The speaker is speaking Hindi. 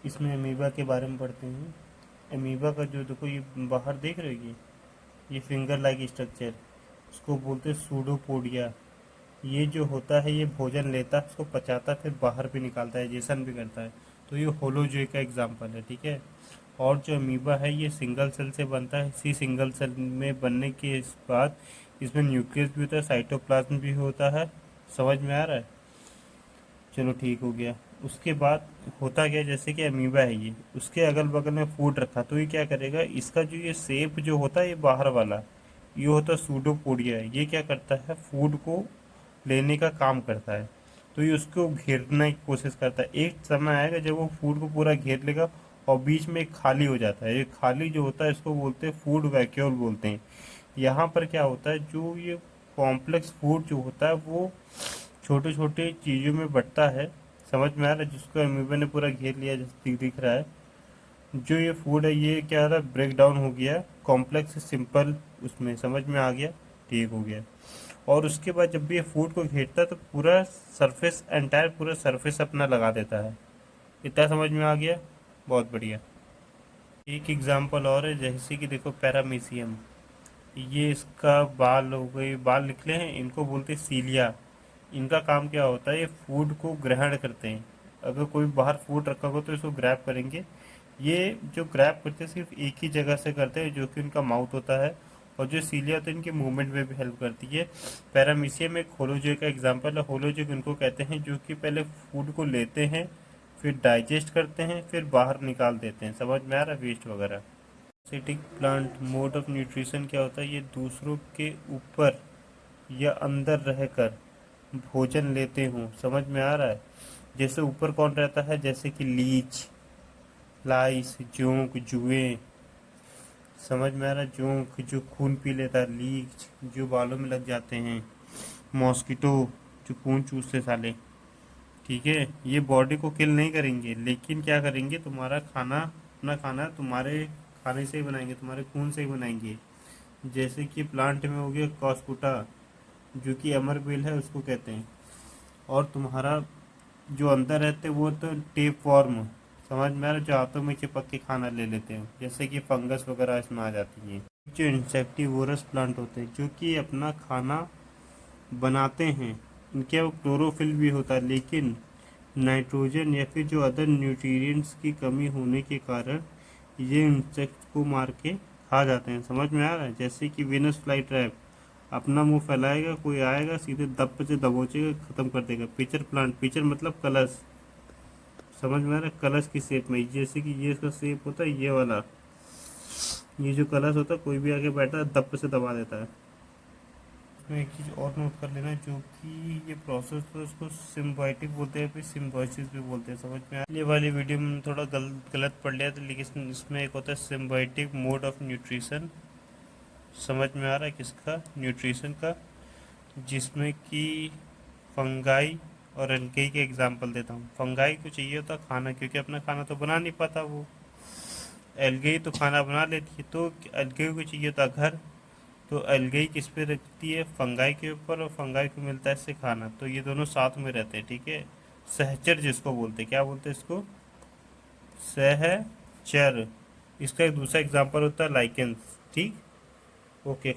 इसमें अमीबा के बारे में पढ़ते हैं। अमीबा का जो देखो ये बाहर देख रहे हो ये फिंगर लाइक स्ट्रक्चर, इसको बोलते हैं सूडोपोडिया। ये जो होता है ये भोजन लेता है, उसको पचाता है, फिर बाहर भी निकालता है, डाइजेशन भी करता है। तो ये होलोजोई का एग्जाम्पल है, ठीक है। और जो अमीबा है ये सिंगल सेल से बनता है। इसी सिंगल सेल में बनने के बाद इसमें न्यूक्लियस भी होता है, साइटोप्लाज्म भी होता है। समझ में आ रहा है? चलो ठीक हो गया। उसके बाद होता क्या, जैसे कि अमीबा है ये, उसके अगल बगल में फूड रखा, तो ये क्या करेगा, इसका जो ये सेप जो होता है ये बाहर वाला, ये होता है सूडोपोडिया। ये क्या करता है, फूड को लेने का काम करता है। तो ये उसको घेरने की कोशिश करता है। एक समय आएगा जब वो फूड को पूरा घेर लेगा और बीच में एक खाली हो जाता है। ये खाली जो होता है इसको बोलते हैं फूड वैक्यूल बोलते हैं। यहाँ पर क्या होता है, जो ये कॉम्प्लेक्स फूड जो होता है वो छोटे छोटे चीज़ों में बंटता है। समझ में आ रहा है? जिसको अमीबा ने पूरा घेर लिया, जैसे दिख रहा है। जो ये फूड है ये क्या हो रहा है, ब्रेक डाउन हो गया कॉम्प्लेक्स से सिंपल उसमें। समझ में आ गया? ठीक हो गया। और उसके बाद जब भी ये फूड को घेरता है तो पूरा सरफेस, एंटायर पूरा सरफेस अपना लगा देता है। इतना समझ में आ गया? बहुत बढ़िया। एक एग्जांपल और है, जैसे कि देखो पैरामीशियम, ये इसका बाल हो गए, बाल निकले हैं, इनको बोलते हैं सीलिया। इनका काम क्या होता है, ये फूड को ग्रहण करते हैं। अगर कोई बाहर फूड रखा हो तो इसको ग्रैब करेंगे। ये जो ग्रैब करते हैं सिर्फ एक ही जगह से करते हैं, जो कि उनका माउथ होता है। और जो सीलिया होता है इनके मूवमेंट में भी हेल्प करती है। पैरामीशियम एक होलोजोई का एग्जाम्पल है। होलोजोई इनको कहते हैं जो कि पहले फूड को लेते हैं, फिर डाइजेस्ट करते हैं, फिर बाहर निकाल देते हैं। समझ में आ रहा है? वेस्ट वगैरह। सिटिक प्लांट मोड ऑफ न्यूट्रिशन क्या होता है, ये दूसरों के ऊपर या अंदर रहकर भोजन लेते हों। समझ में आ रहा है? जैसे ऊपर कौन रहता है, जैसे कि लीच, लाइस, जोंक, जुएं। समझ में आ रहा है? जोंक जो खून पी लेता है, लीच जो बालों में लग जाते हैं, मॉस्किटो जो खून चूसते साले। ठीक है, ये बॉडी को किल नहीं करेंगे, लेकिन क्या करेंगे, तुम्हारा खाना, अपना खाना तुम्हारे खाने से ही बनाएंगे, तुम्हारे खून से ही बनाएंगे। जैसे कि प्लांट में हो गया कॉस्कुटा, जो कि अमर बेल है उसको कहते हैं। और तुम्हारा जो अंदर रहते हैं वो तो टेप फॉर्म। समझ में आ रहा है? जो हाथों में चिपक के खाना ले लेते हैं, जैसे कि फंगस वगैरह इसमें आ जाती है। जो इंसेक्टिवोरस प्लांट होते हैं जो कि अपना खाना बनाते हैं, इनके वो क्लोरोफिल भी होता है, लेकिन नाइट्रोजन या फिर जो अदर न्यूट्रिएंट्स की कमी होने के कारण ये इंसेक्ट को मार के खा जाते हैं। समझ में आ रहा है? जैसे कि वीनस फ्लाई ट्रैप, अपना मुंह फैलाएगा, कोई आएगा सीधे दब से दबोचेगा, खत्म कर देगा। पिचर प्लांट, पिचर मतलब कलश। समझ में आ रहा है? कलश की शेप में, जैसे कि ये इसका शेप होता है ये वाला, ये जो कलश होता है कोई भी आके बैठा है दब से दबा देता है। इसमें एक चीज़ और नोट कर लेना, जो कि ये प्रोसेस तो इसको सिम्बायोटिक बोलते हैं, फिर सिम्बायोसिस भी बोलते हैं। समझ में आया? ये वाली वीडियो में थोड़ा गलत पढ़ लिया था, लेकिन इसमें एक होता है सिम्बायोटिक मोड ऑफ न्यूट्रिशन। समझ में आ रहा है किसका? न्यूट्रिशन का। जिसमें कि फंगाई और एल्गाई के एग्जांपल देता हूँ। फंगाई को चाहिए होता खाना, क्योंकि अपना खाना तो बना नहीं पाता वो। एल्गाई तो खाना बना लेती है, तो एल्गाई को चाहिए होता घर। तो एल्गाई किस पे रखती है, फंगाई के ऊपर, और फंगाई को मिलता है इससे खाना। तो ये दोनों साथ में रहते हैं, ठीक है। सहचर जिसको बोलते हैं, क्या बोलते हैं इसको? सहचर। इसका एक दूसरा एग्जांपल होता है लाइकेंस। ठीक, ओके।